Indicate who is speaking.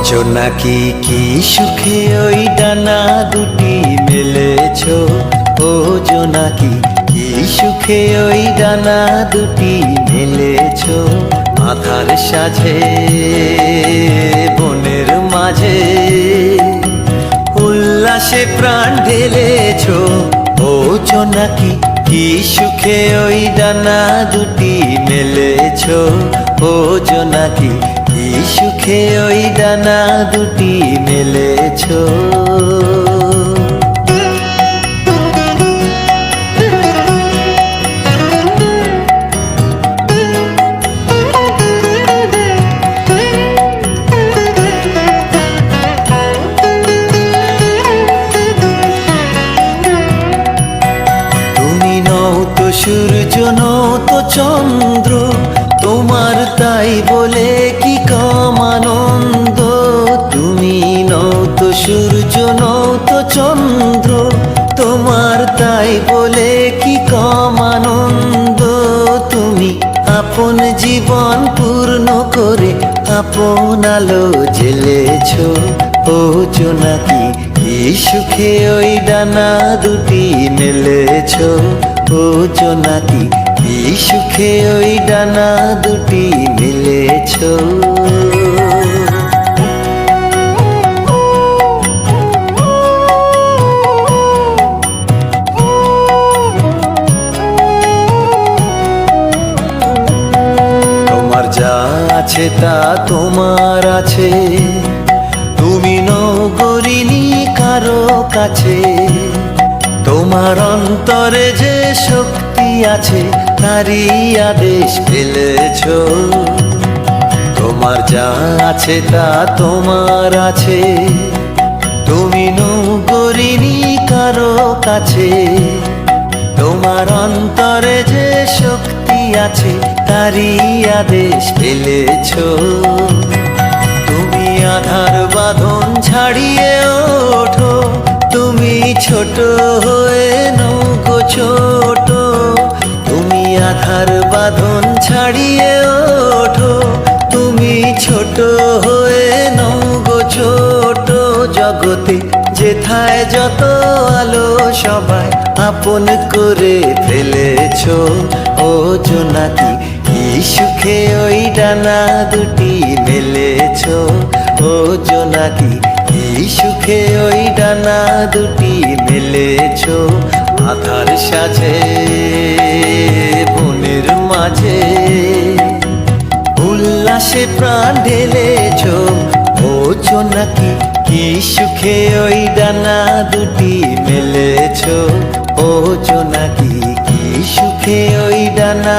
Speaker 1: জোনাকি কি সুখে ওই ডানা দুটি মেলেছো, ও জোনাকি কি সুখে ওই ডানা দুটি মেলেছো। আধার সাজে বনের মাঝে উল্লাসে প্রাণ ঢেলেছো, ও জোনাকি কি সুখে ওই ডানা দুটি মেলেছো। ও জোনাকি কি সুখে ওই ডানা দুটি মেলেছো। তুমি নও তো সূর্য, নও তো চন্দ্র, তোমার তাই বলে কি কম আনন্দ। তুমি নও তো সূর্য, নও তো চন্দ্র, তোমার তাই বলে কি কম আনন্দ। তুমি আপন জীবন পূর্ণ করে আপন আলো জ্বেলেছো, ও জোনাকি কি সুখে ওই ডানা দুটি মেলেছো। ও জোনাকি কি সুখে ওই ডানা দুটি মেলেছো। তোমার যা আছে তা তোমার আছে, তুমি নও গরিনি কারো কাছে। তোমার অন্তরে যে শক্তি আছে তারই আদেশ পেলেছো। তোমার যা আছে তা তোমার আছে, তুমি নও গরিনি কারো কাছে। তোমার অন্তরে যে শক্তি আছে তারই আদেশ পেলেছো। তুমি আধার বাঁধন ছাড়িয়ে ওঠো, তুমি ছোট হয়ে নৌকো ছোট। তুমি আধার বাঁধন ছাড়িয়ে ওঠো, তুমি ছোট হয়ে নৌকো ছোট। জগতে যেথায় যত আলো সবাই আপন করে ফেলেছো, ও জোনাকি কি সুখে ওই ডানা দুটি মেলেছো। ও জোনাকি কি সুখে ওই ডানা দুটি মেলেছো। আধার সাজে বনের মাঝে উল্লাসে প্রাণ ঢেলেছো, ও জোনাকি কি সুখে ওই ডানা দুটি মেলেছো। ও জোনাকি কি সুখে ওই ডানা